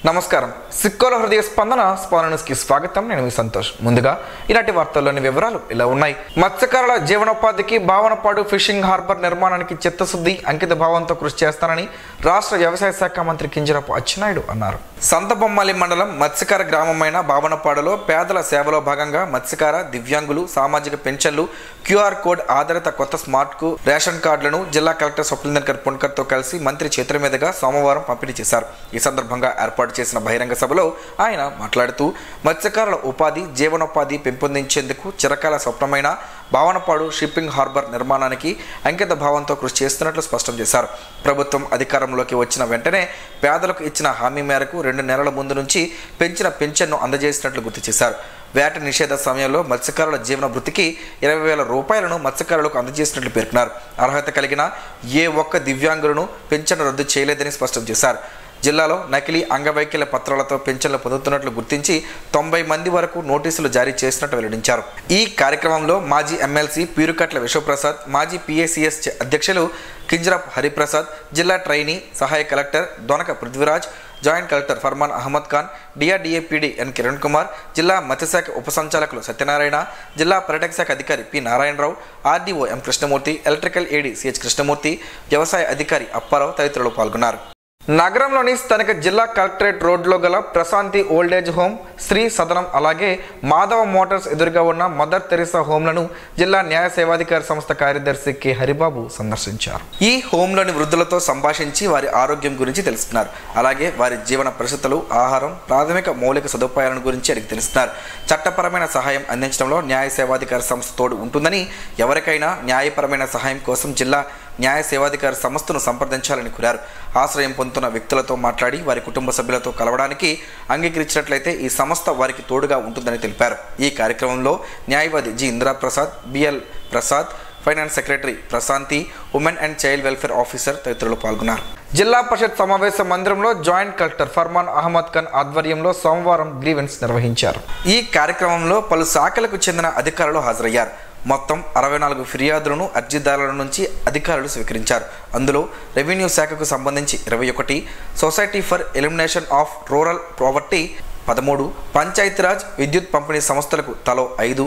నమస్కారం. సిక్కోల హృదయ స్పందనకి స్వాగతం. నేను మీ సంతోష్. ముందుగా ఇలాంటి వార్తల్లోని వివరాలు ఇలా ఉన్నాయి. మత్స్యకారుల జీవనోపాధికి భావనపాడు ఫిషింగ్ హార్బర్ నిర్మాణానికి చిత్తశుద్ధి అంకిత భావంతో కృషి చేస్తానని రాష్ట్ర వ్యవసాయ శాఖ మంత్రి కింజరాపు అచ్చెన్నాయుడు అన్నారు. సంతబొమ్మాలి మండలం మత్స్యకార గ్రామమైన భావనపాడులో పేదల సేవలో భాగంగా మత్స్యకార, దివ్యాంగులు, సామాజిక పెన్షన్లు, క్యూఆర్ కోడ్ ఆధారిత కొత్త స్మార్ట్ కు రేషన్ కార్డులను జిల్లా కలెక్టర్ స్వప్నిల్ పుణ్కర్ తో కలిసి మంత్రి చేతుల మీదుగా సోమవారం పంపిణీ చేశారు. ఈ సందర్భంగా ఏర్పాటు చేసిన బహిరంగ సభలో ఆయన మాట్లాడుతూ మత్స్యకారుల ఉపాధి, జీవనోపాధి పెంపొందించేందుకు చిరకాల స్వప్నమైన భావనపాడు షిప్పింగ్ హార్బర్ నిర్మాణానికి అంకిత భావంతో కృషి చేస్తున్నట్లు స్పష్టం చేశారు. ప్రభుత్వం అధికారంలోకి వచ్చిన వెంటనే పేదలకు ఇచ్చిన హామీ మేరకు 2 నెలల ముందు నుంచి పెంచిన పెన్షన్ను అందజేసినట్లు గుర్తు చేశారు. వేట నిషేధ సమయంలో మత్స్యకారుల జీవన వృత్తికి 20,000 రూపాయలను మత్స్యకారులకు అందజేసినట్లు పేర్కొన్నారు. అర్హత కలిగిన ఏ ఒక్క దివ్యాంగులను పెన్షన్ రద్దు చేయలేదని స్పష్టం చేశారు. జిల్లాలో నకిలీ అంగవైకల్య పత్రాలతో పెన్షన్లు పొందుతున్నట్లు గుర్తించి 90 మంది వరకు నోటీసులు జారీ చేసినట్టు వెల్లడించారు. ఈ కార్యక్రమంలో మాజీ ఎమ్మెల్సీ పీరుకట్ల విశ్వప్రసాద్, మాజీ పిఏసిఎస్ అధ్యక్షులు కింజరాపు హరిప్రసాద్, జిల్లా ట్రైనీ సహాయ collector Donaka Prithviraj, joint collector Farman Ahmed Khan, DRDA PD N Kiran Kumar, జిల్లా మత్స్యశాఖ ఉప సంచాలకులు సత్యనారాయణ, జిల్లా పర్యాటక శాఖ అధికారి P Narayanarao, RDO M Krishnamurthy, electrical AD CH Krishnamurthy, వ్యవసాయ అధికారి అప్పారావు తదితరులు పాల్గొన్నారు. నగరంలోని స్థానిక జిల్లా కలెక్టరేట్ రోడ్లో గల ప్రశాంతి ఓల్డేజ్ హోమ్, శ్రీ సదనం, అలాగే మాధవ మోటార్స్ ఎదురుగా ఉన్న మదర్ తెరిసా హోంలను జిల్లా న్యాయ సేవాధికారి సంస్థ కార్యదర్శి కె హరిబాబు సందర్శించారు. ఈ హోంలోని వృద్ధులతో సంభాషించి వారి ఆరోగ్యం గురించి తెలుసుకున్నారు. అలాగే వారి జీవన పరిస్థితులు, ఆహారం, ప్రాథమిక మౌలిక సదుపాయాలను గురించి అడిగి తెలుస్తున్నారు. చట్టపరమైన సహాయం అందించడంలో న్యాయ సేవాధికారి సంస్థ తోడు ఉంటుందని, ఎవరికైనా న్యాయపరమైన సహాయం కోసం జిల్లా న్యాయ సేవాధికారి సంస్థను సంప్రదించాలని కోరారు. ఆశ్రయం పొందుతున్న వ్యక్తులతో మాట్లాడి వారి కుటుంబ సభ్యులతో కలవడానికి అంగీకరించినట్లయితే ఈ సంస్థ వారికి తోడుగా ఉంటుందని తెలిపారు. ఈ కార్యక్రమంలో న్యాయవాది G Indraprasad, BL Prasad, finance secretary Prashanthi, women and child welfare officer తదితరులు పాల్గొన్నారు. జిల్లా పరిషత్ సమావేశ మందిరంలో జాయింట్ కలెక్టర్ ఫర్మాన్ అహ్మద్ ఖాన్ ఆధ్వర్యంలో సోమవారం గ్రీవెన్స్ నిర్వహించారు. ఈ కార్యక్రమంలో పలు శాఖలకు చెందిన అధికారులు హాజరయ్యారు. మొత్తం 64 ఫిర్యాదులను అర్జీదారుల నుంచి అధికారులు స్వీకరించారు. అందులో రెవెన్యూ శాఖకు సంబంధించి 21, society for elimination of rural poverty 13, Panchayati Raj విద్యుత్ పంపిణీ సంస్థలకు తలో 5,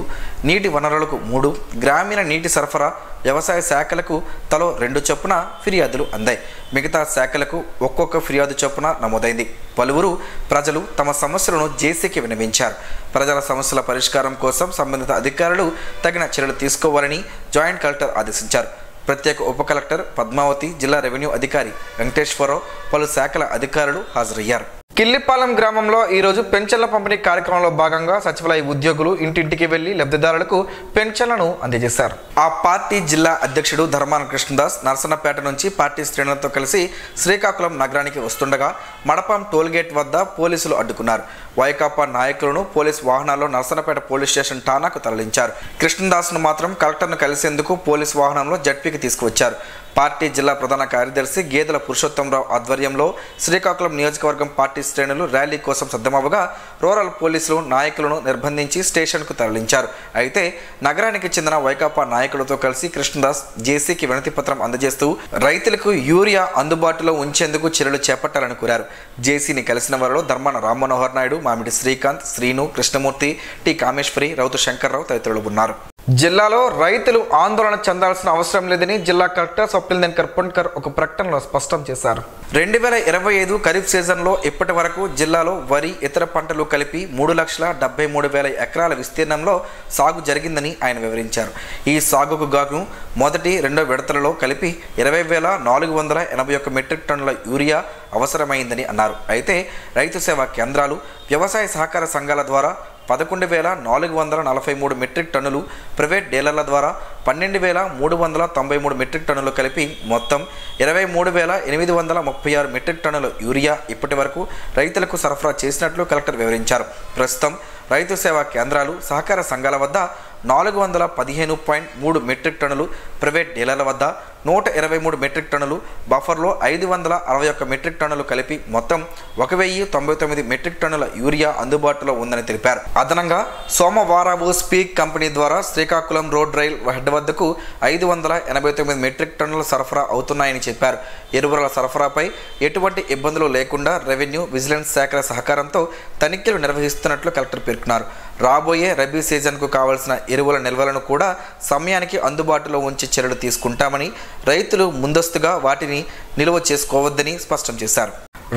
నీటి వనరులకు 3, గ్రామీణ నీటి సరఫరా వ్యవసాయ శాఖలకు తలో 2 చొప్పున ఫిర్యాదులు అందాయి. మిగతా శాఖలకు ఒక్కొక్క ఫిర్యాదు చొప్పున నమోదైంది. పలువురు ప్రజలు తమ సమస్యలను జేసీకి విన్నవించారు. ప్రజల సమస్యల పరిష్కారం కోసం సంబంధిత అధికారులు తగిన చర్యలు తీసుకోవాలని జాయింట్ కలెక్టర్ ఆదేశించారు. ప్రత్యేక ఉప కలెక్టర్ పద్మావతి, జిల్లా రెవెన్యూ అధికారి వెంకటేశ్వరరావు, పలు శాఖల అధికారులు హాజరయ్యారు. కిల్లిపాలెం గ్రామంలో ఈరోజు పెన్షన్ల పంపిణీ కార్యక్రమంలో భాగంగా సచివాలయ ఉద్యోగులు ఇంటింటికి వెళ్లి లబ్ధిదారులకు పెన్షన్లను అందజేశారు. ఆ పార్టీ జిల్లా అధ్యక్షుడు ధర్మాన కృష్ణదాస్ నర్సన్నపేట నుంచి పార్టీ శ్రేణులతో కలిసి శ్రీకాకుళం నగరానికి వస్తుండగా మడపాం టోల్గేట్ వద్ద పోలీసులు అడ్డుకున్నారు. వైకాపా నాయకులను పోలీసు వాహనాల్లో నర్సన్నపేట పోలీస్ స్టేషన్ ఠాణాకు తరలించారు. కృష్ణదాస్ను మాత్రం కలెక్టర్ను కలిసేందుకు పోలీసు వాహనంలో జడ్పీకి తీసుకువచ్చారు. పార్టీ జిల్లా ప్రధాన కార్యదర్శి గేదెల పురుషోత్తంరావు ఆధ్వర్యంలో శ్రీకాకుళం నియోజకవర్గం పార్టీ శ్రేణులు ర్యాలీ కోసం సిద్ధమవగా రూరల్ పోలీసులు నాయకులను నిర్బంధించి స్టేషన్కు తరలించారు. అయితే నగరానికి చెందిన వైకాపా నాయకులతో కలిసి కృష్ణదాస్ జేసీకి వినతి పత్రం అందజేస్తూ రైతులకు యూరియా అందుబాటులో ఉంచేందుకు చర్యలు చేపట్టాలని కోరారు. జేసీని కలిసిన వారిలో ధర్మాన రామ్మనోహర్ నాయుడు, మామిడి శ్రీకాంత్, శ్రీను, కృష్ణమూర్తి, టి కామేశ్వరి, రౌతు శంకర్రావు తదితరులు ఉన్నారు. జిల్లాలో రైతులు ఆందోళన చెందాల్సిన అవసరం లేదని జిల్లా కలెక్టర్ స్వప్నిల్ పుణ్కర్ ఒక ప్రకటనలో స్పష్టం చేశారు. 2025 ఖరీఫ్ సీజన్లో ఇప్పటి వరకు జిల్లాలో వరి, ఇతర పంటలు కలిపి 3,73,000 ఎకరాల విస్తీర్ణంలో సాగు జరిగిందని ఆయన వివరించారు. ఈ సాగుకు గాను మొదటి, రెండో విడతలలో కలిపి 20,481 మెట్రిక్ టన్నుల యూరియా అవసరమైందని అన్నారు. అయితే రైతు సేవా కేంద్రాలు, వ్యవసాయ సహకార సంఘాల ద్వారా 11,443 మెట్రిక్ టన్నులు, ప్రైవేట్ డీలర్ల ద్వారా 12,393 మెట్రిక్ టన్నులు కలిపి మొత్తం 23,836 మెట్రిక్ టన్నుల యూరియా ఇప్పటి వరకు రైతులకు సరఫరా చేసినట్లు కలెక్టర్ వివరించారు. ప్రస్తుతం రైతు సేవా కేంద్రాలు, సహకార సంఘాల వద్ద 415.3 మెట్రిక్ టన్నులు, ప్రైవేట్ డీలర్ల వద్ద 123 మెట్రిక్ టన్నులు, బఫర్లో 561 మెట్రిక్ టన్నులు కలిపి మొత్తం 1099 మెట్రిక్ టన్నుల యూరియా అందుబాటులో ఉందని తెలిపారు. అదనంగా సోమవారావు స్పీక్ కంపెనీ ద్వారా శ్రీకాకుళం రోడ్ రైల్ హెడ్ వద్దకు 589 మెట్రిక్ టన్నుల సరఫరా అవుతున్నాయని చెప్పారు. ఎరువుల సరఫరాపై ఎటువంటి ఇబ్బందులు లేకుండా రెవెన్యూ, విజిలెన్స్ శాఖల సహకారంతో తనిఖీలు నిర్వహిస్తున్నట్లు కలెక్టర్ పేర్కొన్నారు. రాబోయే రబీ సీజన్కు కావాల్సిన ఎరువుల నిల్వలను కూడా సమయానికి అందుబాటులో ఉంచి చర్యలు తీసుకుంటామని, రైతులు ముందస్తుగా వాటిని నిల్వ చేసుకోవద్దని స్పష్టం చేశారు.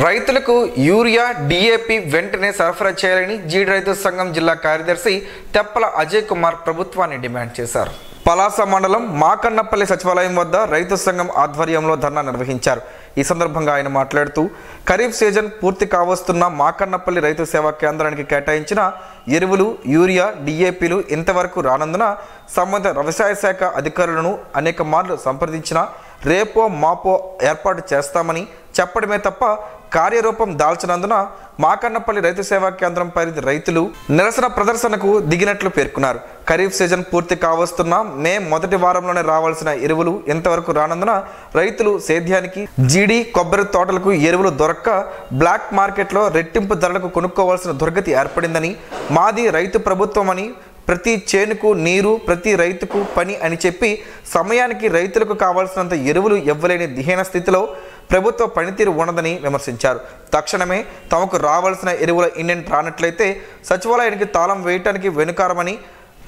రైతులకు యూరియా, డిఏపి వెంటనే సరఫరా చేయాలని జీడి రైతు సంఘం జిల్లా కార్యదర్శి తెప్పల అజయ్ కుమార్ ప్రభుత్వాన్ని డిమాండ్ చేశారు. పలాస మండలం మాకన్నపల్లి సచివాలయం వద్ద రైతు సంఘం ఆధ్వర్యంలో ధర్నా నిర్వహించారు. ఈ సందర్భంగా ఆయన మాట్లాడుతూ ఖరీఫ్ సీజన్ పూర్తి కావస్తున్న మాకన్నపల్లి రైతు సేవా కేంద్రానికి కేటాయించిన ఎరువులు, యూరియా, డిఏపీలు ఇంతవరకు రానందున సంబంధిత వ్యవసాయ శాఖ అధికారులను అనేక మార్లు సంప్రదించినా రేపో మాపో ఏర్పాటు చేస్తామని చెప్పడమే తప్ప కార్యరూపం దాల్చినందున మాకన్నపల్లి రైతు సేవా కేంద్రం పరిధి రైతులు నిరసన ప్రదర్శనకు దిగినట్లు పేర్కొన్నారు. ఖరీఫ్ సీజన్ పూర్తి కావస్తున్న మే మొదటి వారంలోనే రావాల్సిన ఎరువులు ఎంతవరకు రానందున రైతులు సేద్యానికి జీడి, కొబ్బరి తోటలకు ఎరువులు దొరక్క బ్లాక్ మార్కెట్లో రెట్టింపు ధరలకు కొనుక్కోవాల్సిన దుర్గతి ఏర్పడిందని, మాది రైతు ప్రభుత్వం అని, ప్రతి చేనుకు నీరు, ప్రతి రైతుకు పని అని చెప్పి సమయానికి రైతులకు కావాల్సినంత ఎరువులు ఇవ్వలేని దిహీన స్థితిలో ప్రభుత్వ పనితీరు ఉన్నదని విమర్శించారు. తక్షణమే తమకు రావాల్సిన ఎరువుల ఇండెంట్ రానట్లయితే సచివాలయానికి తాళం వేయటానికి వెనుకారమని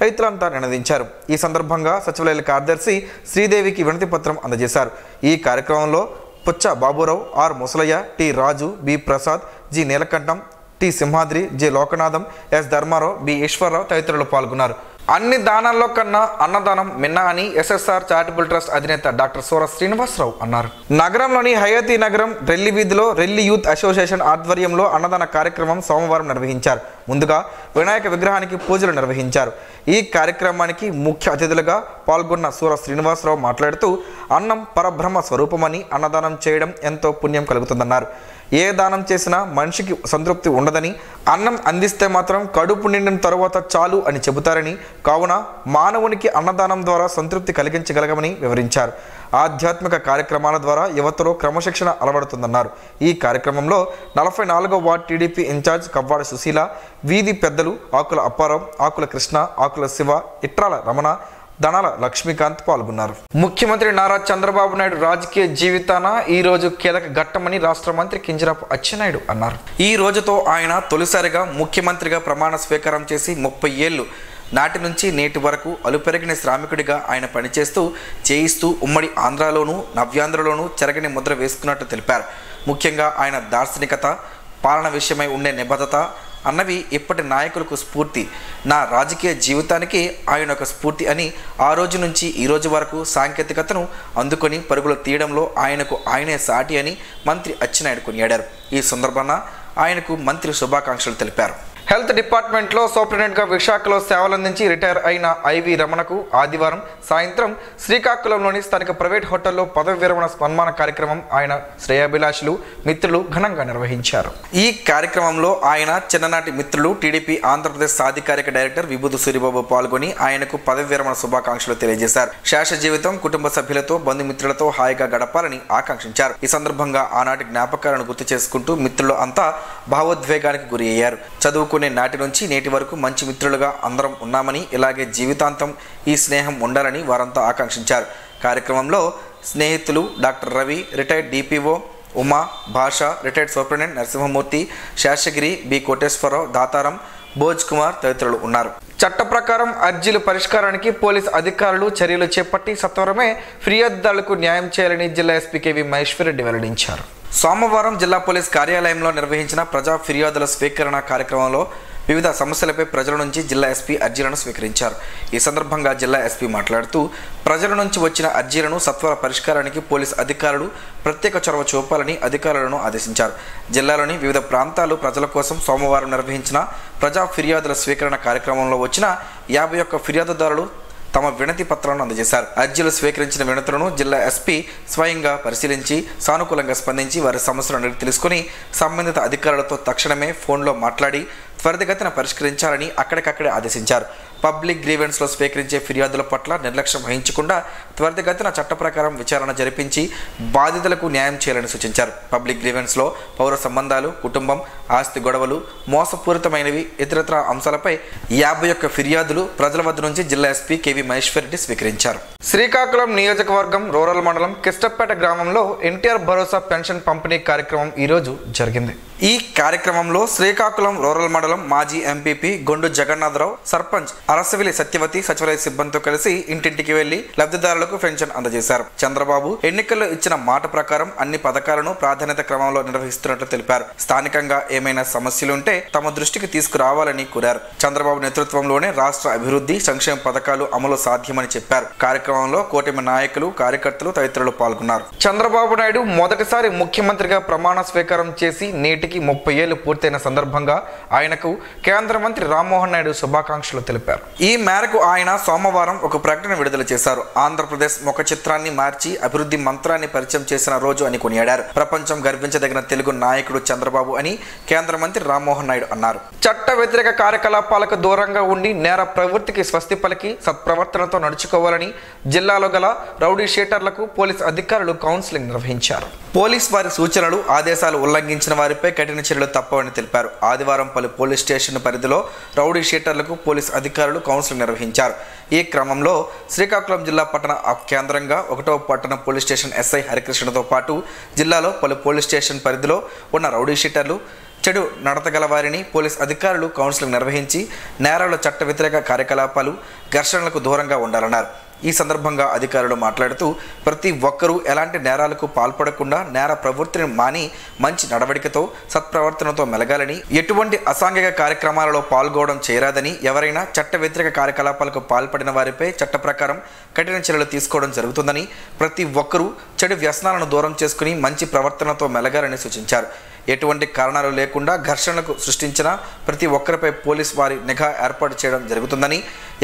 రైతులంతా నినదించారు. ఈ సందర్భంగా సచివాలయ కార్యదర్శి శ్రీదేవికి వినతి పత్రం అందజేశారు. ఈ కార్యక్రమంలో Puccha Baburao, R Musalayya, T Raju, B Prasad, G Neelakantham, T Simhadri, J Lokanatham, S Dharmarao, B Eswararao తదితరులు పాల్గొన్నారు. అన్ని దానాల్లో కన్నా అన్నదానం మిన్నా అని ఎస్ఎస్ఆర్ చారిటబుల్ ట్రస్ట్ అధినేత డాక్టర్ సోర శ్రీనివాసరావు అన్నారు. నగరంలోని హయతీ నగరం రెల్లి వీధిలో రెల్లి యూత్ అసోసియేషన్ ఆధ్వర్యంలో అన్నదాన కార్యక్రమం సోమవారం నిర్వహించారు. ముందుగా వినాయక విగ్రహానికి పూజలు నిర్వహించారు. ఈ కార్యక్రమానికి ముఖ్య అతిథులుగా పాల్గొన్న సూర శ్రీనివాసరావు మాట్లాడుతూ అన్నం పరబ్రహ్మ స్వరూపమని, అన్నదానం చేయడం ఎంతో పుణ్యం కలుగుతుందన్నారు. ఏ దానం చేసినా మనిషికి సంతృప్తి ఉండదని, అన్నం అందిస్తే మాత్రం కడుపు నిండిన తరువాత చాలు అని చెబుతారని, కావున మానవునికి అన్నదానం ద్వారా సంతృప్తి కలిగించగలగమని వివరించారు. ఆధ్యాత్మిక కార్యక్రమాల ద్వారా యువతలో క్రమశిక్షణ అలవడుతుందన్నారు. ఈ కార్యక్రమంలో 44వ వార్డు టీడీపీ ఇన్ఛార్జ్ కవ్వాడ సుశీల, వీధి పెద్దలు ఆకుల అప్పారావు, ఆకుల కృష్ణ, ఆకుల శివ, ఇట్రాల రమణ, దణాల లక్ష్మీకాంత్ పాల్గొన్నారు. ముఖ్యమంత్రి నారా చంద్రబాబు నాయుడు రాజకీయ జీవితాన ఈ రోజు కీలక ఘట్టమని రాష్ట్ర మంత్రి కింజరాపు అచ్చెన్నాయుడు అన్నారు. ఈ రోజుతో ఆయన తొలిసారిగా ముఖ్యమంత్రిగా ప్రమాణ స్వీకారం చేసి 30 ఏళ్లు నాటి నుంచి నేటి వరకు అలుపెరగిన శ్రామికుడిగా ఆయన పనిచేస్తూ చేయిస్తూ ఉమ్మడి ఆంధ్రాలోనూ నవ్యాంధ్రలోనూ చెరగని ముద్ర వేసుకున్నట్టు తెలిపారు. ముఖ్యంగా ఆయన దార్శనికత, పాలన విషయమై ఉండే నిబద్ధత అన్నవి ఇప్పటి నాయకులకు స్ఫూర్తి. నా రాజకీయ జీవితానికి ఆయన ఒక స్ఫూర్తి అని, ఆ రోజు నుంచి ఈ రోజు వరకు సాంకేతికతను అందుకొని పరుగులు తీయడంలో ఆయనకు ఆయనే సాటి అని మంత్రి అచ్చెన్నాయుడు కొనియాడారు. ఈ సందర్భంగా ఆయనకు మంత్రి శుభాకాంక్షలు తెలిపారు. హెల్త్ డిపార్ట్మెంట్లో సూపరింటెండెంట్గా విశాఖలో సేవలందించి రిటైర్ అయిన ఐవి రమణకు ఆదివారం సాయంత్రం శ్రీకాకుళంలోని స్థానిక ప్రైవేట్ హోటల్లో పదవి విరమణ సన్మాన కార్యక్రమం ఆయన శ్రేయాభిలాషులు, మిత్రులు ఘనంగా నిర్వహించారు. ఈ కార్యక్రమంలో ఆయన చిన్ననాటి మిత్రులు టీడీపీ ఆంధ్రప్రదేశ్ సాధికారిక డైరెక్టర్ విభూతి సూరిబాబు పాల్గొని ఆయనకు పదవి విరమణ శుభాకాంక్షలు తెలియజేశారు. శేష జీవితం కుటుంబ సభ్యులతో, బంధుమిత్రులతో హాయిగా గడపాలని ఆకాంక్షించారు. ఈ సందర్భంగా ఆనాటి జ్ఞాపకాలను గుర్తు చేసుకుంటూ మిత్రులు అంతా భావోద్వేగానికి గురి అయ్యారు. చదువుకునే నాటి నుంచి నేటి వరకు మంచి మిత్రులుగా అందరం ఉన్నామని, ఇలాగే జీవితాంతం ఈ స్నేహం ఉండాలని వారంతా ఆకాంక్షించారు. కార్యక్రమంలో స్నేహితులు doctor Ravi, retired DPO Uma, Basha, retired superintendent Narasimhamurthy, Seshagiri, B Koteswararao, Dataram, Bhoj Kumar తదితరులు ఉన్నారు. చట్ట ప్రకారం అర్జీల పరిష్కారానికి పోలీసు అధికారులు చర్యలు చేపట్టి సత్వరమే ఫిర్యాదుదారులకు న్యాయం చేయాలని జిల్లా ఎస్పీ కేవి మహేశ్వరరెడ్డి వెల్లడించారు. సోమవారం జిల్లా పోలీస్ కార్యాలయంలో నిర్వహించిన ప్రజా ఫిర్యాదుల స్వీకరణ కార్యక్రమంలో వివిధ సమస్యలపై ప్రజల నుంచి జిల్లా ఎస్పీ అర్జీలను స్వీకరించారు. ఈ సందర్భంగా జిల్లా ఎస్పీ మాట్లాడుతూ ప్రజల నుంచి వచ్చిన అర్జీలను సత్వర పరిష్కారానికి పోలీసు అధికారులు ప్రత్యేక చొరవ చూపాలని అధికారులను ఆదేశించారు. జిల్లాలోని వివిధ ప్రాంతాలు ప్రజల కోసం సోమవారం నిర్వహించిన ప్రజా ఫిర్యాదుల స్వీకరణ కార్యక్రమంలో వచ్చిన 51 ఫిర్యాదుదారులు తమ వినతి పత్రాలను అందజేశారు. అర్జీలు స్వీకరించిన వినతులను జిల్లా ఎస్పీ స్వయంగా పరిశీలించి సానుకూలంగా స్పందించి వారి సమస్యలను తెలుసుకుని సంబంధిత అధికారులతో తక్షణమే ఫోన్లో మాట్లాడి త్వరితగతిన పరిష్కరించాలని అక్కడికక్కడే ఆదేశించారు. పబ్లిక్ గ్రీవెన్స్లో స్వీకరించే ఫిర్యాదుల పట్ల నిర్లక్ష్యం వహించకుండా త్వరితగతిన చట్ట ప్రకారం విచారణ జరిపించి బాధితులకు న్యాయం చేయాలని సూచించారు. పబ్లిక్ గ్రీవెన్స్లో పౌర సంబంధాలు, కుటుంబం, ఆస్తి గొడవలు, మోసపూరితమైనవి ఇతరత్ర అంశాలపై 51 ఫిర్యాదులు ప్రజల వద్ద నుంచి జిల్లా ఎస్పీ కేవీ మహేశ్వర్ రెడ్డి స్వీకరించారు. శ్రీకాకుళం నియోజకవర్గం రూరల్ మండలం కిష్టపేట గ్రామంలో ఎన్టీఆర్ భరోసా పెన్షన్ పంపిణీ కార్యక్రమం ఈరోజు జరిగింది. ఈ కార్యక్రమంలో శ్రీకాకుళం రూరల్ మండలం మాజీ ఎంపీపీ గొండు జగన్నాథరావు, సర్పంచ్ అరసవిలి సత్యవతి సచివాలయ సిబ్బందితో కలిసి ఇంటింటికి వెళ్లి లబ్ధిదారులకు పెన్షన్ అందజేశారు. చంద్రబాబు ఎన్నికల్లో ఇచ్చిన మాట ప్రకారం అన్ని పథకాలను ప్రాధాన్యత క్రమంలో నిర్వహిస్తున్నట్లు తెలిపారు. స్థానికంగా ఏమైనా సమస్యలుంటే తమ దృష్టికి తీసుకురావాలని కోరారు. చంద్రబాబు నేతృత్వంలోనే రాష్ట్ర అభివృద్ధి, సంక్షేమ పథకాలు అమలు సాధ్యమని చెప్పారు. కార్యక్రమంలో కూటమి నాయకులు, కార్యకర్తలు తదితరులు పాల్గొన్నారు. చంద్రబాబు నాయుడు మొదటిసారి ముఖ్యమంత్రిగా ప్రమాణ స్వీకారం చేసి నేటికి 30 ఏళ్లు పూర్తయిన సందర్భంగా ఆయనకు కేంద్ర మంత్రి రామ్మోహన్ నాయుడు శుభాకాంక్షలు తెలిపారు. ఈ మేరకు ఆయన సోమవారం ఒక ప్రకటన విడుదల చేశారు. ఆంధ్రప్రదేశ్ ముఖ చిత్రాన్ని మార్చి అభివృద్ధి మంత్రాన్ని పరిచయం చేసిన రోజు అని కొనియాడారు. ప్రపంచం గర్వించదగిన తెలుగు నాయకుడు చంద్రబాబు అని కేంద్ర మంత్రి రామ్మోహన్ నాయుడు అన్నారు. చట్ట వ్యతిరేక కార్యకలాపాలకు దూరంగా ఉండి నేర ప్రవృత్తికి స్వస్తి పలికి సత్ప్రవర్తనతో నడుచుకోవాలని జిల్లాలో గల రౌడీ షీటర్లకు పోలీస్ అధికారులు కౌన్సిలింగ్ నిర్వహించారు. పోలీస్ వారి సూచనలు, ఆదేశాలు ఉల్లంఘించిన వారిపై కఠిన చర్యలు తప్పవని తెలిపారు. ఆదివారం పలు పోలీస్ స్టేషన్ పరిధిలో రౌడీ షీటర్లకు పోలీస్ అధికారులు కౌన్సిలింగ్ నిర్వహించారు. ఈ క్రమంలో శ్రీకాకుళం జిల్లా పట్టణ కేంద్రంగా 1వ పట్టణ పోలీస్ స్టేషన్ ఎస్ఐ హరికృష్ణతో పాటు జిల్లాలో పలు పోలీస్ స్టేషన్ పరిధిలో ఉన్న రౌడీ షీటర్లు, చెడు నడతగల వారిని పోలీస్ అధికారులు కౌన్సిలింగ్ నిర్వహించి నేరాల చట్ట వ్యతిరేక కార్యకలాపాలు, ఘర్షణలకు దూరంగా ఉండాలన్నారు. ఈ సందర్భంగా అధికారులు మాట్లాడుతూ ప్రతి ఒక్కరూ ఎలాంటి నేరాలకు పాల్పడకుండా నేర ప్రవృత్తిని మాని మంచి నడవడికతో సత్ప్రవర్తనతో మెలగాలని, ఎటువంటి అసాంఘిక కార్యక్రమాలలో పాల్గొనడం చేయరాదని, ఎవరైనా చట్ట వ్యతిరేక కార్యకలాపాలకు పాల్పడిన వారిపై చట్ట ప్రకారం కఠిన చర్యలు తీసుకోవడం జరుగుతుందని, ప్రతి ఒక్కరూ చెడు వ్యసనాలను దూరం చేసుకుని మంచి ప్రవర్తనతో మెలగాలని సూచించారు. ఎటువంటి కారణాలు లేకుండా ఘర్షణలకు సృష్టించిన ప్రతి ఒక్కరిపై పోలీస్ వారి నిఘా ఏర్పాటు చేయడం జరుగుతుందని,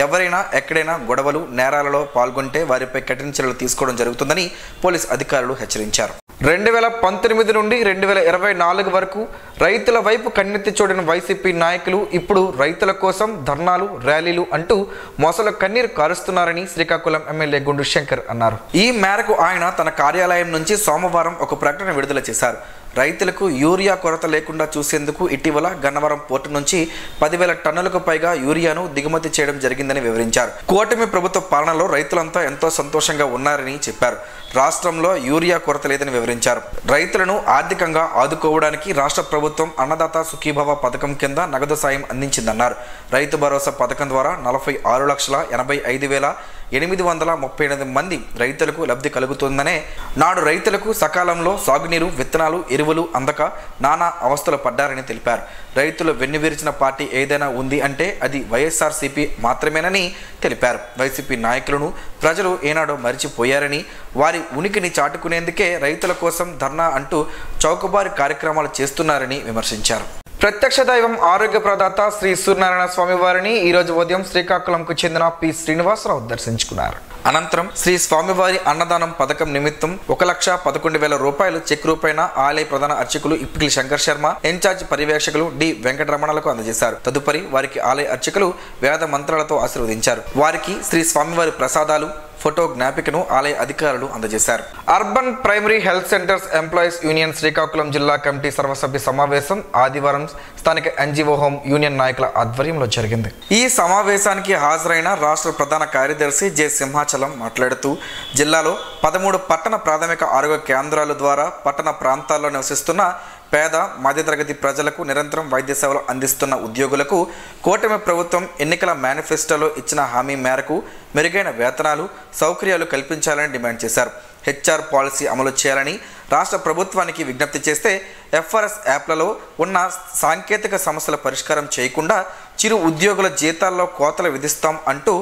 ఎవరైనా ఎక్కడైనా గొడవలు, నేరాలలో పాల్గొంటే వారిపై కఠిన చర్యలు తీసుకోవడం జరుగుతుందని పోలీస్ అధికారులు హెచ్చరించారు. 2019 నుండి 2024 వరకు రైతుల వైపు కన్నెత్తి చూడిన వైసీపీ నాయకులు ఇప్పుడు రైతుల కోసం ధర్నాలు, ర్యాలీలు అంటూ మొసలు కన్నీరు కారుస్తున్నారని శ్రీకాకుళం ఎమ్మెల్యే గుండు శంకర్ అన్నారు. ఈ మేరకు ఆయన తన కార్యాలయం నుంచి సోమవారం ఒక ప్రకటన విడుదల చేశారు. రైతులకు యూరియా కొరత లేకుండా చూసేందుకు ఇటీవల గన్నవరం పోర్టు నుంచి 10,000 టన్నులకు పైగా యూరియాను దిగుమతి చేయడం జరిగిందని వివరించారు. కూటమి ప్రభుత్వ పాలనలో రైతులంతా ఎంతో సంతోషంగా ఉన్నారని చెప్పారు. రాష్ట్రంలో యూరియా కొరత లేదని వివరించారు. రైతులను ఆర్థికంగా ఆదుకోవడానికి రాష్ట్ర ప్రభుత్వం అన్నదాత సుఖీభవ పథకం కింద నగదు సాయం అందించిందన్నారు. రైతు భరోసా పథకం ద్వారా 46,85,838 మంది రైతులకు లబ్ధి కలుగుతుందనే నాడు రైతులకు సకాలంలో సాగునీరు, విత్తనాలు, ఎరువులు అందక నానా అవస్థలు పడ్డారని తెలిపారు. రైతులు వెన్నువిరిచిన పార్టీ ఏదైనా ఉంది అంటే అది వైఎస్ఆర్సీపీ మాత్రమేనని తెలిపారు. వైసీపీ నాయకులను ప్రజలు ఏనాడో మరిచిపోయారని, వారి ఉనికిని చాటుకునేందుకే రైతుల కోసం ధర్నా అంటూ చౌకబారి కార్యక్రమాలు చేస్తున్నారని విమర్శించారు. ప్రత్యక్ష దైవం ఆరోగ్య ప్రదాత శ్రీ సూర్యనారాయణ స్వామి వారిని ఈరోజు ఉదయం శ్రీకాకుళంకు చెందిన పి శ్రీనివాసరావు దర్శించుకున్నారు. అనంతరం శ్రీ స్వామివారి అన్నదానం పథకం నిమిత్తం 1,11,000 రూపాయలు చెక్ రూపైన ఆలయ ప్రధాన అర్చకులు ఇప్పికిలి శంకర్ శర్మ, ఇన్ఛార్జ్ పర్యవేక్షకులు డి వెంకటరమణలకు అందజేశారు. తదుపరి వారికి ఆలయ అర్చకులు వేద మంత్రాలతో ఆశీర్వదించారు. వారికి శ్రీ స్వామివారి ప్రసాదాలు, ఫోటో జ్ఞాపికను ఆలయ అధికారులు అందజేశారు. Urban primary health centres employees union Srikakulam జిల్లా కమిటీ సర్వసభ్య సమావేశం ఆదివారం స్థానిక ఎన్జీఓ హోం యూనియన్ నాయకుల ఆధ్వర్యంలో జరిగింది. ఈ సమావేశానికి హాజరైన రాష్ట్ర ప్రధాన కార్యదర్శి జె సింహాచలం మాట్లాడుతూ జిల్లాలో 13 పట్టణ ప్రాథమిక ఆరోగ్య కేంద్రాల ద్వారా పట్టణ ప్రాంతాల్లో నివసిస్తున్న పేద మధ్యతరగతి ప్రజలకు నిరంతరం వైద్య సేవలు అందిస్తున్న ఉద్యోగులకు కూటమి ప్రభుత్వం ఎన్నికల మేనిఫెస్టోలో ఇచ్చిన హామీ మేరకు మెరుగైన వేతనాలు, సౌకర్యాలు కల్పించాలని డిమాండ్ చేశారు. హెచ్ఆర్ పాలసీ అమలు చేయాలని రాష్ట్ర ప్రభుత్వానికి విజ్ఞప్తి చేస్తే ఎఫ్ఆర్ఎస్ యాప్లలో ఉన్న సాంకేతిక సమస్యల పరిష్కారం చేయకుండా చిరు ఉద్యోగుల జీతాల్లో కోతలు విధిస్తాం అంటూ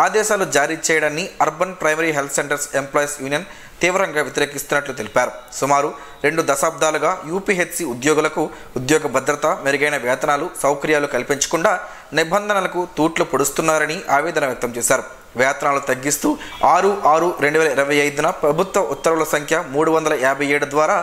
ఆదేశాలు జారీ చేయడాన్ని urban primary health centres employees union తీవ్రంగా వ్యతిరేకిస్తున్నట్లు తెలిపారు. సుమారు 2 దశాబ్దాలుగా యూపీహెచ్సి ఉద్యోగులకు ఉద్యోగ భద్రత, మెరుగైన వేతనాలు, సౌకర్యాలు కల్పించకుండా నిబంధనలకు తూట్లు పొడుస్తున్నారని ఆవేదన వ్యక్తం చేశారు. వేతనాలు తగ్గిస్తూ 6/6/2025న ప్రభుత్వ ఉత్తర్వుల సంఖ్య 357 ద్వారా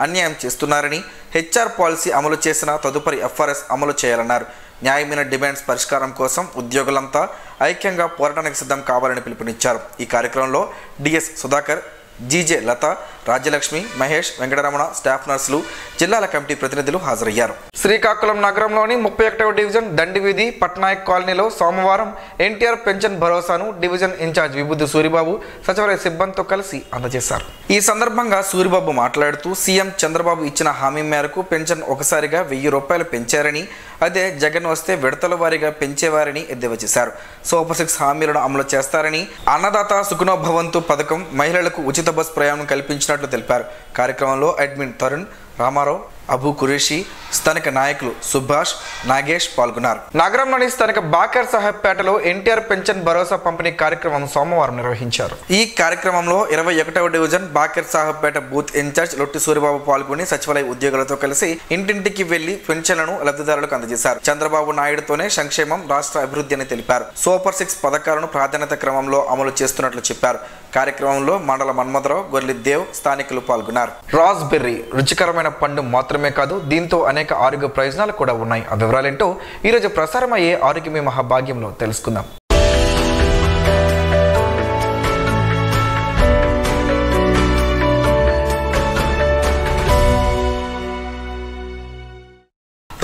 అన్యాయం చేస్తున్నారని, హెచ్ఆర్ పాలసీ అమలు చేసిన తదుపరి ఎఫ్ఆర్ఎస్ అమలు చేయాలన్నారు. న్యాయమైన డిమాండ్స్ పరిష్కారం కోసం ఉద్యోగులంతా ఐక్యంగా పోరాటానికి సిద్ధం కావాలని పిలుపునిచ్చారు. ఈ కార్యక్రమంలో డిఎస్ సుధాకర్, జీజే లత, రాజ్యలక్ష్మి, మహేష్, వెంకటరమణ, స్టాఫ్ నర్సులు, జిల్లాల కమిటీ ప్రతినిధులు హాజరయ్యారు. శ్రీకాకుళం నగరంలోని 31వ డివిజన్ దండి వీధి పట్నాయక్ కాలనీలో సోమవారం ఎన్టీఆర్ పెన్షన్ భరోసాను డివిజన్ ఇన్ఛార్జ్ విభూతి సూరిబాబు సచివాలయ సిబ్బందితో కలిసి అందజేశారు. ఈ సందర్భంగా సూరిబాబు మాట్లాడుతూ సీఎం చంద్రబాబు ఇచ్చిన హామీ మేరకు పెన్షన్ ఒకసారిగా 1000 రూపాయలు పెంచారని, అదే జగన్ వస్తే విడతల వారీగా పెంచేవారని ఎద్దేవా చేశారు. సూపర్ 6 హామీలను అమలు చేస్తారని, అన్నదాత సుఖనోభవంతు పథకం, మహిళలకు ఉచిత బస్ ప్రయాణం కల్పించినట్లు తెలిపారు. కార్యక్రమంలో అడ్మిన్ తరుణ్, రామారావు, అబు కురేషి, స్థానిక నాయకులు సుభాష్, నాగేష్ పాల్గొన్నారు. నగరంలోని స్థానిక బాకర్ సాహెబ్ పేటలో ఎన్టీఆర్ పెన్షన్ భరోసా పంపిణీ కార్యక్రమం సోమవారం నిర్వహించారు. ఈ కార్యక్రమంలో 21వ డివిజన్ బాకర్ సాహెబ్ పేట బూత్ ఇన్ఛార్జ్ లొట్టి సూరిబాబు పాల్గొని సచివాలయ ఉద్యోగులతో కలిసి ఇంటింటికి వెళ్లి పెన్షన్లను లబ్ధిదారులకు అందజేశారు. చంద్రబాబు నాయుడుతోనే సంక్షేమం, రాష్ట్ర అభివృద్ధి అని తెలిపారు. సూపర్ 6 పథకాలను ప్రాధాన్యత క్రమంలో అమలు చేస్తున్నట్లు చెప్పారు. కార్యక్రమంలో మండల మన్మథరావు, గొర్లిదేవ్, స్థానికులు పాల్గొన్నారు. రాస్బెర్రీ రుచికరమైన పండు మాత్రమే కాదు, దీంతో అనేక ఆరోగ్య ప్రయోజనాలు కూడా ఉన్నాయి. ఆ వివరాలేంటో ఈరోజు ప్రసారమయ్యే ఆరోగ్యమే మహాభాగ్యంలో తెలుసుకుందాం.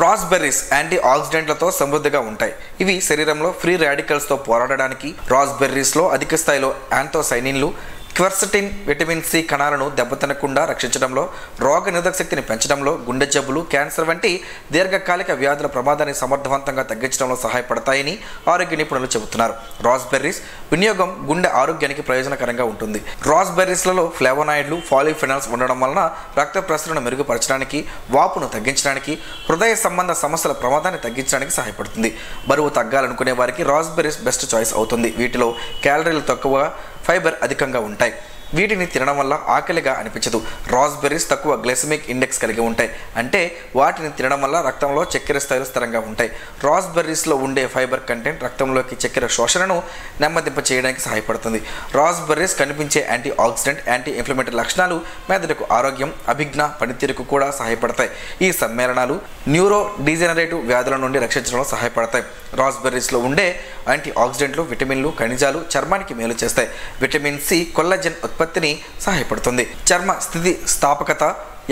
రాస్బెర్రీస్ యాంటీ ఆక్సిడెంట్లతో సమృద్ధిగా ఉంటాయి. ఇవి శరీరంలో ఫ్రీ రాడికల్స్తో పోరాడడానికి, రాస్బెర్రీస్లో అధిక స్థాయిలో యాంథోసైనిన్లు, క్వర్సటిన్, విటమిన్ సి కణాలను దెబ్బతినకుండా రక్షించడంలో, రోగ నిరోధక శక్తిని పెంచడంలో, గుండె జబ్బులు, క్యాన్సర్ వంటి దీర్ఘకాలిక వ్యాధుల ప్రమాదాన్ని సమర్థవంతంగా తగ్గించడంలో సహాయపడతాయని ఆరోగ్య నిపుణులు చెబుతున్నారు. రాస్బెర్రీస్ వినియోగం గుండె ఆరోగ్యానికి ప్రయోజనకరంగా ఉంటుంది. రాస్బెర్రీస్లలో ఫ్లేవోనాయిడ్లు, పాలిఫెనాల్స్ ఉండడం వలన రక్త ప్రసరణ మెరుగుపరచడానికి, వాపును తగ్గించడానికి, హృదయ సంబంధ సమస్యల ప్రమాదాన్ని తగ్గించడానికి సహాయపడుతుంది. బరువు తగ్గాలనుకునే వారికి రాస్బెర్రీస్ బెస్ట్ చాయిస్ అవుతుంది. వీటిలో క్యాలరీలు తక్కువ, ఫైబర్ అధికంగా ఉంటాయి. వీటిని తినడం వల్ల ఆకలిగా అనిపించదు. రాస్బెర్రీస్ తక్కువ గ్లైసెమిక్ ఇండెక్స్ కలిగి ఉంటాయి, అంటే వాటిని తినడం వల్ల రక్తంలో చక్కెర స్థాయిలు స్థిరంగా ఉంటాయి. రాస్బెర్రీస్లో ఉండే ఫైబర్ కంటెంట్ రక్తంలోకి చక్కెర శోషణను నెమ్మదింప చేయడానికి సహాయపడుతుంది. రాస్బెర్రీస్ కనిపించే యాంటీ ఆక్సిడెంట్, యాంటీ ఇన్ఫ్లమేటరీ లక్షణాలు మెదడుకు ఆరోగ్యం, అభిజ్ఞ, పనితీరుకు కూడా సహాయపడతాయి. ఈ సమ్మేళనాలు న్యూరో డీజెనరేటివ్ వ్యాధుల నుండి రక్షించడంలో సహాయపడతాయి. రాస్బెర్రీస్లో ఉండే యాంటీ ఆక్సిడెంట్లు, విటమిన్లు, ఖనిజాలు చర్మానికి మేలు చేస్తాయి. విటమిన్ సి కొల్లాజెన్ ఉత్పత్తిని సహాయపడుతుంది. చర్మ స్థితి స్థాపకత,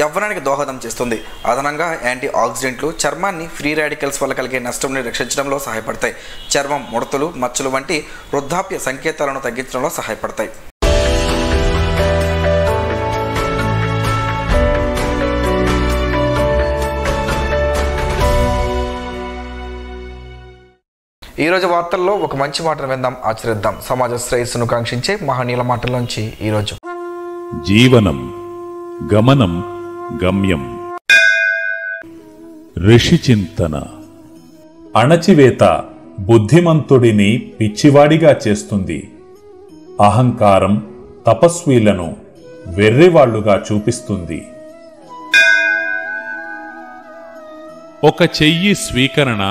యవ్వనానికి దోహదం చేస్తుంది. అదనంగా యాంటీ ఆక్సిడెంట్లు చర్మాన్ని ఫ్రీ రాడికల్స్ వల్ల కలిగే నష్టం నుండి రక్షించడంలో సహాయపడతాయి. చర్మం ముడతలు, మచ్చలు వంటి వృద్ధాప్య సంకేతాలను తగ్గించడంలో సహాయపడతాయి. ఈరోజు వార్తల్లో ఒక మంచి మాటను విందాం, ఆచరిద్దాం. సమాజ శ్రేయస్సును కాంక్షించే మహనీయుల మాటల్లోంచి ఈరోజు. జీవనం గమనం గమ్యం. ఋషి చింతన. అణచివేత బుద్ధిమంతుడిని పిచ్చివాడిగా చేస్తుంది. అహంకారం తపస్వీలను వెర్రివాళ్లుగా చూపిస్తుంది. ఒక చెయ్యి స్వీకరణ,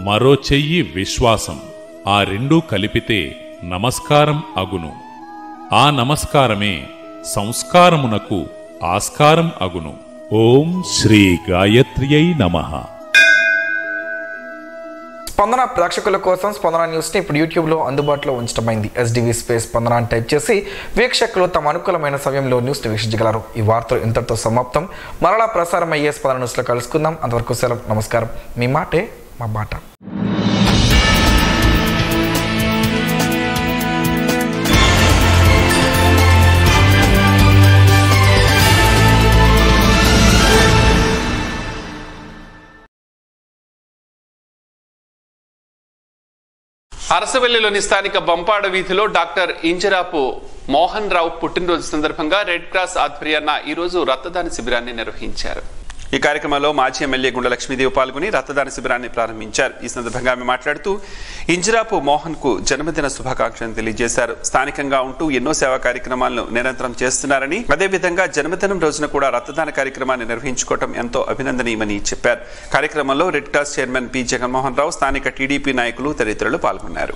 మరో చెయ్యి విశ్వాసం. ఆ రెండూ కలిపితే నమస్కారం అగును. ఆ నమస్కారమే సంస్కారమునకు ఆస్కారం అగును. ఓం శ్రీ గాయత్ర్యై నమః. స్పందన ప్రేక్షకుల కోసం స్పందన న్యూస్ని ఇప్పుడు యూట్యూబ్లో అందుబాటులో ఉంచడమైంది. SDV స్పేస్ స్పందన అని టైప్ చేసి వీక్షకులు తమ అనుకూలమైన సమయంలో న్యూస్ని వీక్షించగలరు. ఈ వార్తలు ఇంతటితో సమాప్తం. మరలా ప్రసారం అయ్యే స్పందన న్యూస్లో కలుసుకుందాం. అంతవరకు సెలవు. నమస్కారం. మీ మాటే మా బాట. అరసవెల్లిలోని స్థానిక బంపాడ వీధిలో డాక్టర్ ఇంజరాపు మోహన్ రావు పుట్టినరోజు సందర్భంగా రెడ్ క్రాస్ ఆధ్వర్యాన ఈరోజు రక్తదాన శిబిరాన్ని నిర్వహించారు. ఈ కార్యక్రమంలో మాజీ ఎమ్మెల్యే గుండె లక్ష్మీదేవి పాల్గొని రక్తదాన శిబిరాన్ని ప్రారంభించారు. ఈ సందర్భంగా ఆమె మాట్లాడుతూ ఇంజరాపు మోహన్ కు జన్మదిన శుభాకాంక్షలు తెలియజేశారు. స్థానికంగా ఉంటూ ఎన్నో సేవా కార్యక్రమాలను నిరంతరం చేస్తున్నారని, అదేవిధంగా జన్మదినం రోజున కూడా రక్తదాన కార్యక్రమాన్ని నిర్వహించుకోవడం ఎంతో అభినందనీయమని చెప్పారు. కార్యక్రమంలో red cross chairman P Jaganmohan Rao, స్థానిక టీడీపీ నాయకులు తదితరులు పాల్గొన్నారు.